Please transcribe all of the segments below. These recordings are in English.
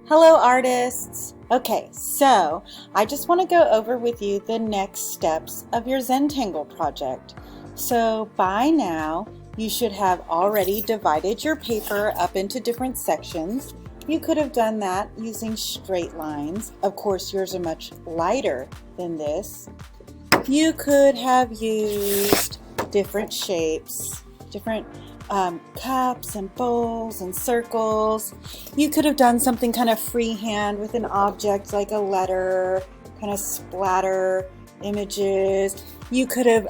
Hello artists! Okay, so I just want to go over with you the next steps of your Zentangle project. So by now you should have already divided your paper up into different sections. You could have done that using straight lines. Of course yours are much lighter than this. You could have used different shapes, different cups and bowls and circles. You could have done something kind of freehand with an object like a letter, kind of splatter images. You could have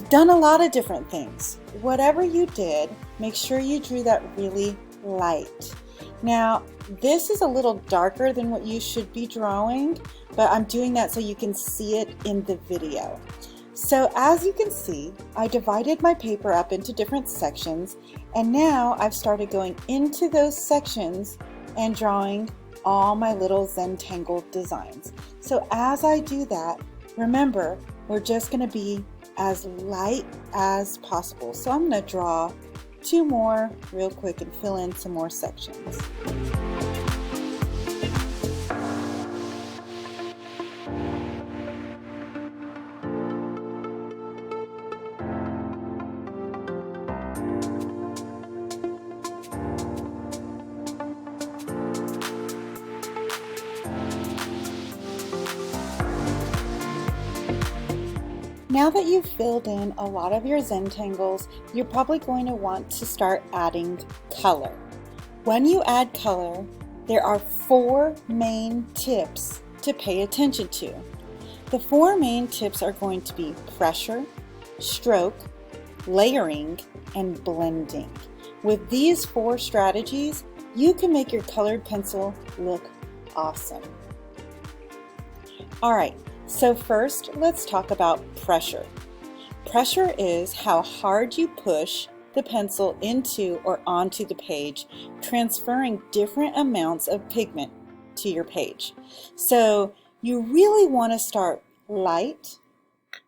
done a lot of different things. Whatever you did, make sure you drew that really light. Now, this is a little darker than what you should be drawing, but I'm doing that so you can see it in the video. So as you can see, I divided my paper up into different sections, and now I've started going into those sections and drawing all my little Zentangle designs. So as I do that, remember, we're just going to be as light as possible. So I'm going to draw two more real quick and fill in some more sections. Now that you've filled in a lot of your Zentangles, you're probably going to want to start adding color. When you add color, there are four main tips to pay attention to. The four main tips are going to be pressure, stroke, layering, and blending. With these four strategies, you can make your colored pencil look awesome. All right. So first, let's talk about pressure. Pressure is how hard you push the pencil into or onto the page, transferring different amounts of pigment to your page. So you really want to start light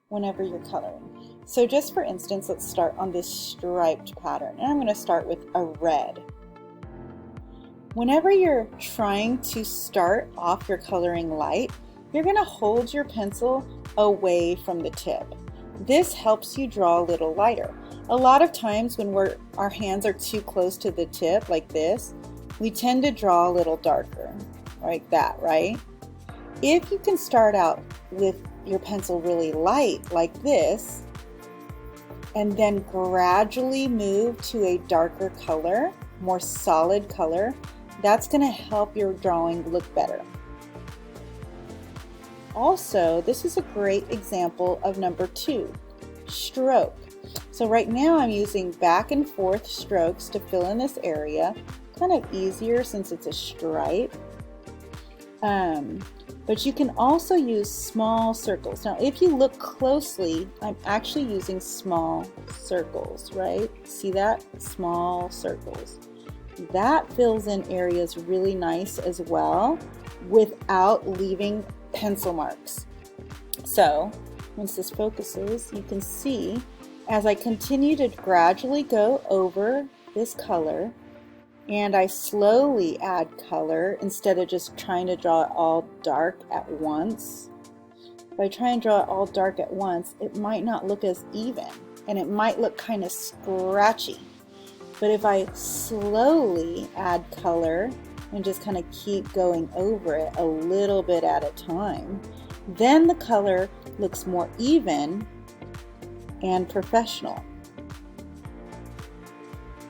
whenever you're coloring. So just for instance, let's start on this striped pattern, and I'm going to start with a red. Whenever you're trying to start off your coloring light, you're going to hold your pencil away from the tip. This helps you draw a little lighter. A lot of times when our hands are too close to the tip like this, we tend to draw a little darker, like that, right? If you can start out with your pencil really light like this, and then gradually move to a darker color, more solid color, that's going to help your drawing look better. Also, this is a great example of number 2, stroke. So right now I'm using back and forth strokes to fill in this area. Kind of easier since it's a stripe. But you can also use small circles. Now if you look closely, I'm actually using small circles, right? See that? Small circles. That fills in areas really nice as well without leaving pencil marks. So once this focuses, you can see as I continue to gradually go over this color and I slowly add color instead of just trying to draw it all dark at once. If I try and draw it all dark at once, it might not look as even and it might look kind of scratchy. But if I slowly add color and just kind of keep going over it a little bit at a time, then the color looks more even and professional.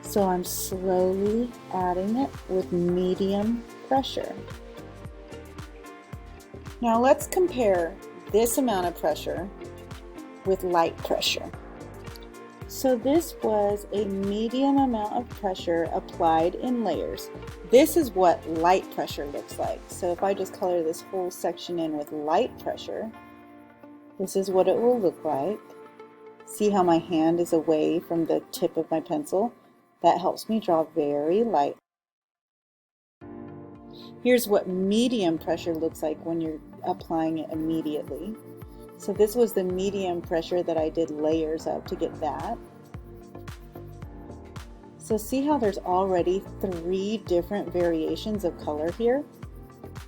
So I'm slowly adding it with medium pressure. Now let's compare this amount of pressure with light pressure. So this was a medium amount of pressure applied in layers. This is what light pressure looks like. So if I just color this whole section in with light pressure, this is what it will look like. See how my hand is away from the tip of my pencil? That helps me draw very light. Here's what medium pressure looks like when you're applying it immediately. So this was the medium pressure that I did layers of to get that. So see how there's already 3 different variations of color here,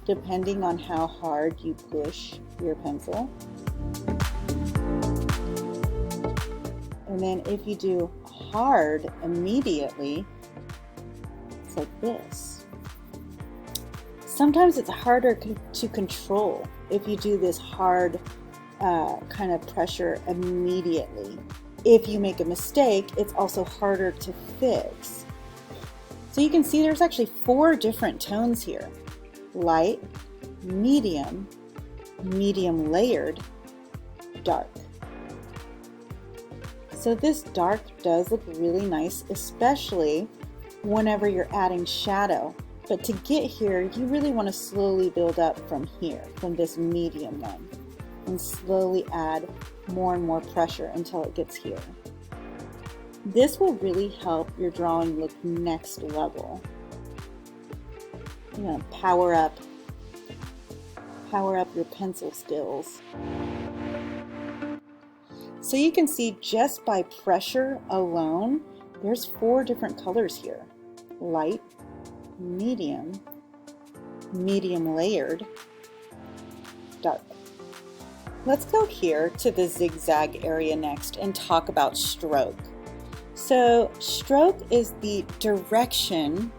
depending on how hard you push your pencil. And then if you do hard immediately, it's like this. Sometimes it's harder to control if you do this hard kind of pressure immediately. If you make a mistake, it's also harder to fix. So you can see there's actually 4 different tones here: light, medium, medium layered, dark. So this dark does look really nice, especially whenever you're adding shadow. But to get here, you really want to slowly build up from here, from this medium one, and slowly add more and more pressure until it gets here. This will really help your drawing look next level. You're going to power up your pencil skills. So you can see just by pressure alone, there's 4 different colors here: light, medium, medium layered, dark. Let's go here to the zigzag area next and talk about stroke. So stroke is the direction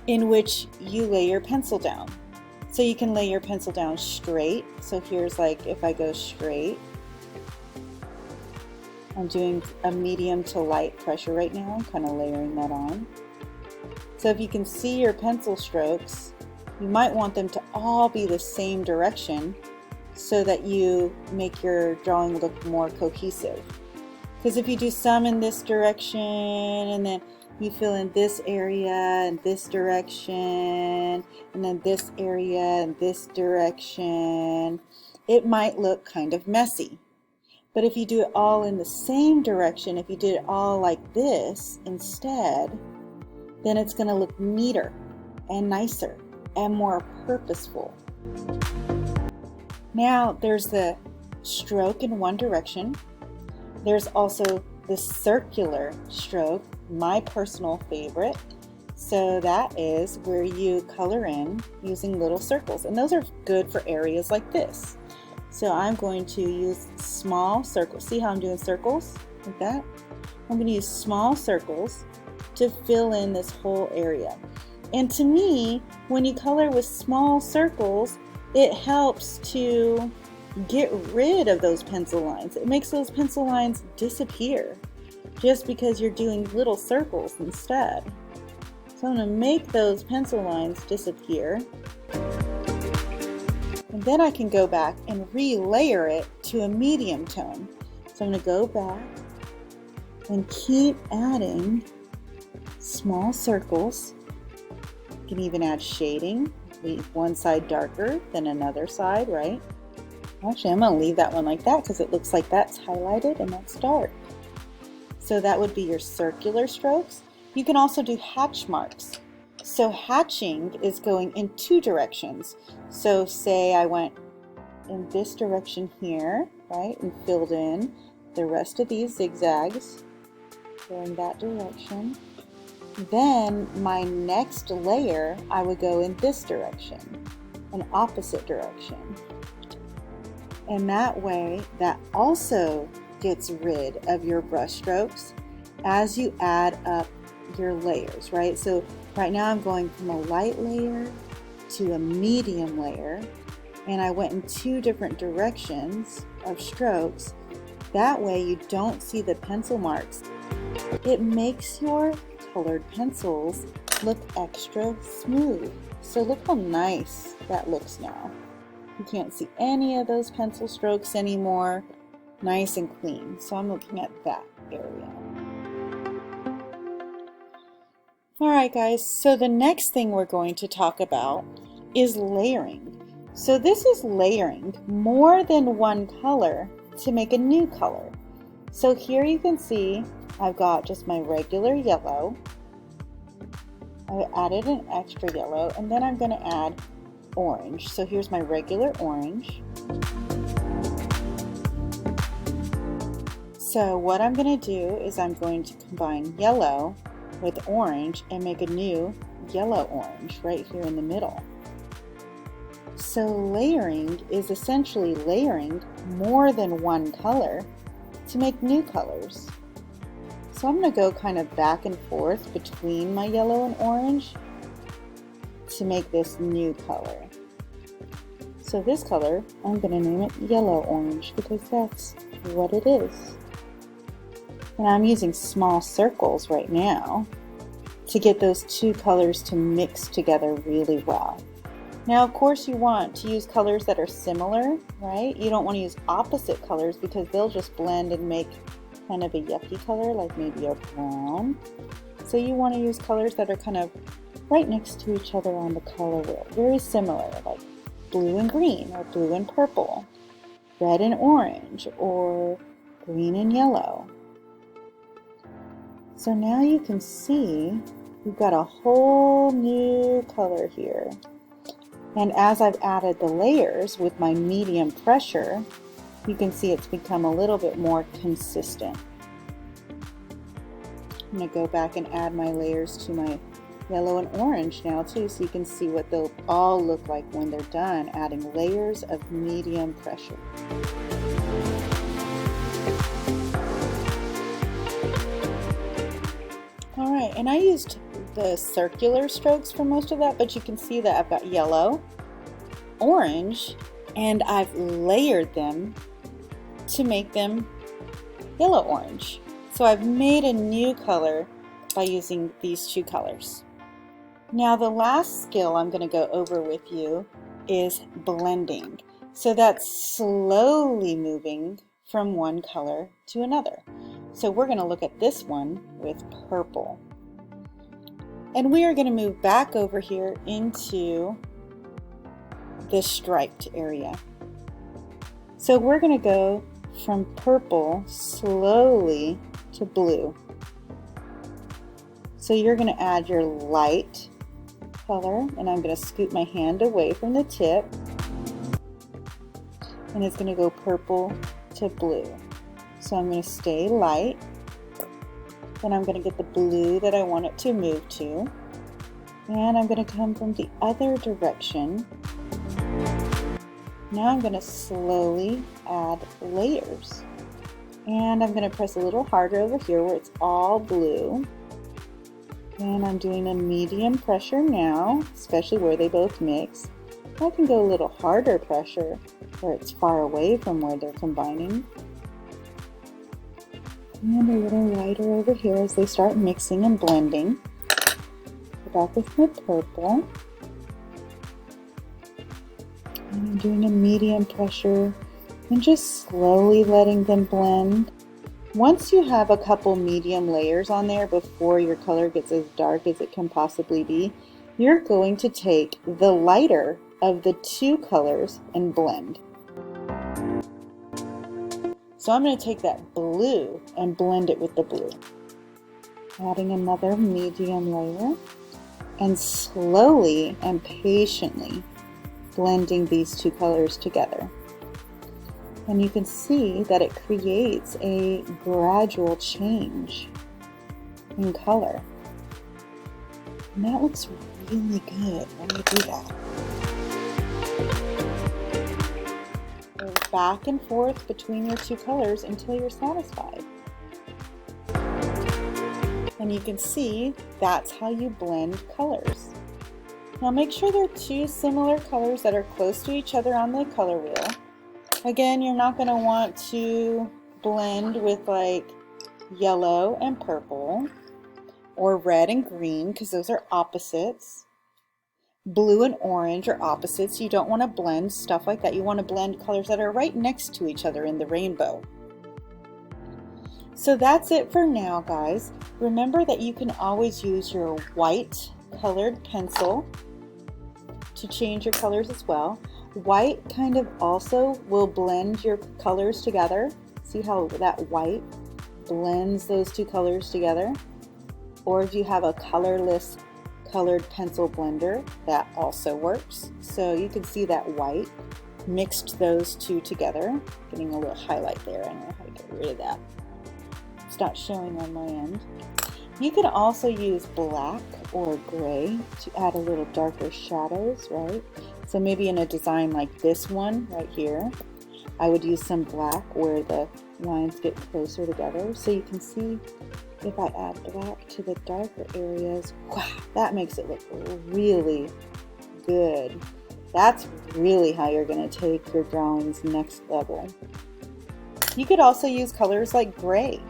in which you lay your pencil down. So you can lay your pencil down straight. So here's like if I go straight, I'm doing a medium to light pressure right now, kind of layering that on. So if you can see your pencil strokes, you might want them to all be the same direction so that you make your drawing look more cohesive. Because if you do some in this direction and then you fill in this area and this direction and then this area and this direction, it might look kind of messy. But if you do it all in the same direction, if you did it all like this instead, then it's going to look neater and nicer and more purposeful. Now there's the stroke in one direction. There's also the circular stroke, my personal favorite. So that is where you color in using little circles, and those are good for areas like this. So I'm going to use small circles. See how I'm doing circles like that? I'm going to use small circles to fill in this whole area. And to me, when you color with small circles, it helps to get rid of those pencil lines. It makes those pencil lines disappear just because you're doing little circles instead. So I'm going to make those pencil lines disappear. And then I can go back and re-layer it to a medium tone. So I'm going to go back and keep adding small circles. You can even add shading. Leave one side darker than another side, right? Actually, I'm going to leave that one like that because it looks like that's highlighted and that's dark. So that would be your circular strokes. You can also do hatch marks. So hatching is going in 2 directions. So say I went in this direction here, right, and filled in the rest of these zigzags going that direction. Then my next layer, I would go in this direction, an opposite direction. And that way, that also gets rid of your brush strokes as you add up your layers, right? So right now I'm going from a light layer to a medium layer, and I went in 2 different directions of strokes. That way you don't see the pencil marks. It makes your colored pencils look extra smooth. So look how nice that looks now. You can't see any of those pencil strokes anymore. Nice and clean. So I'm looking at that area. Alright guys, so the next thing we're going to talk about is layering. So this is layering more than one color to make a new color. So here you can see I've got just my regular yellow. I added an extra yellow, and then I'm going to add orange. So here's my regular orange. So what I'm going to do is I'm going to combine yellow with orange and make a new yellow orange right here in the middle. So layering is essentially layering more than one color to make new colors. So I'm going to go kind of back and forth between my yellow and orange to make this new color. So this color, I'm going to name it yellow orange because that's what it is. And I'm using small circles right now to get those two colors to mix together really well. Now, of course, you want to use colors that are similar, right? You don't want to use opposite colors because they'll just blend and make kind of a yucky color, like maybe a brown. So you want to use colors that are kind of right next to each other on the color wheel. Very similar, like blue and green, or blue and purple, red and orange, or green and yellow. So now you can see we've got a whole new color here. And as I've added the layers with my medium pressure, you can see it's become a little bit more consistent. I'm going to go back and add my layers to my yellow and orange now too, so you can see what they'll all look like when they're done, adding layers of medium pressure. Alright, and I used the circular strokes for most of that, but you can see that I've got yellow, orange, and I've layered them to make them yellow orange. So I've made a new color by using these two colors. Now the last skill I'm going to go over with you is blending. So that's slowly moving from one color to another. So we're going to look at this one with purple. And we are going to move back over here into this striped area. So we're going to go from purple slowly to blue. So you're going to add your light color, and I'm going to scoot my hand away from the tip, and it's going to go purple to blue. So I'm going to stay light. Then I'm going to get the blue that I want it to move to, and I'm going to come from the other direction. Now I'm going to slowly add layers, and I'm going to press a little harder over here where it's all blue, and I'm doing a medium pressure now, especially where they both mix. I can go a little harder pressure where it's far away from where they're combining. And a little lighter over here as they start mixing and blending. Go back with my purple. And I'm doing a medium pressure and just slowly letting them blend. Once you have a couple medium layers on there before your color gets as dark as it can possibly be, you're going to take the lighter of the two colors and blend. So I'm going to take that blue and blend it with the blue. Adding another medium layer and slowly and patiently blending these two colors together. And you can see that it creates a gradual change in color. And that looks really good when you do that. Go back and forth between your two colors until you're satisfied. And you can see that's how you blend colors. Now make sure they're two similar colors that are close to each other on the color wheel. Again, you're not going to want to blend with like yellow and purple or red and green because those are opposites. Blue and orange are opposites. You don't want to blend stuff like that. You want to blend colors that are right next to each other in the rainbow. So that's it for now, guys. Remember that you can always use your white colored pencil to change your colors as well. White kind of also will blend your colors together. See how that white blends those two colors together? Or if you have a colorless colored pencil blender, that also works. So you can see that white mixed those two together. Getting a little highlight there. I don't know how to get rid of that. It's not showing on my end. You could also use black or gray to add a little darker shadows, right? So maybe in a design like this one right here, I would use some black where the lines get closer together. So you can see if I add black to the darker areas, wow, that makes it look really good. That's really how you're going to take your drawings next level. You could also use colors like gray.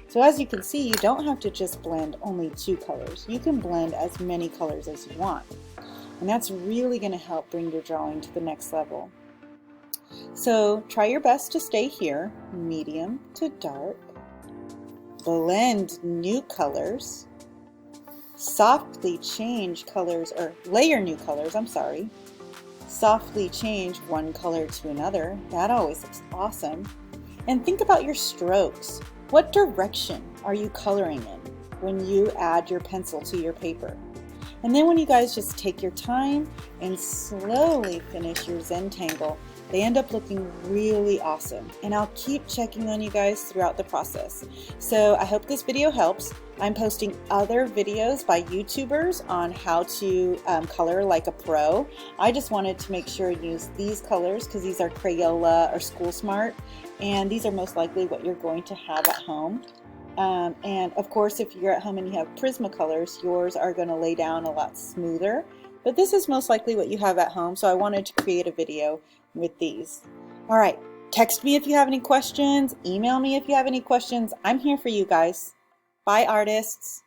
So as you can see, you don't have to just blend only 2 colors. You can blend as many colors as you want. And that's really going to help bring your drawing to the next level. So try your best to stay here, medium to dark. Blend new colors. Softly change colors, or layer new colors, I'm sorry. Softly change one color to another. That always looks awesome. And think about your strokes. What direction are you coloring in when you add your pencil to your paper? And then when you guys just take your time and slowly finish your Zentangle, they end up looking really awesome. And I'll keep checking on you guys throughout the process. So I hope this video helps. I'm posting other videos by YouTubers on how to color like a pro. I just wanted to make sure and use these colors because these are Crayola or School Smart, and these are most likely what you're going to have at home. And of course, if you're at home and you have Prismacolors, yours are going to lay down a lot smoother. But this is most likely what you have at home, so I wanted to create a video with these. All right, text me if you have any questions, email me if you have any questions. I'm here for you guys. Bye, artists.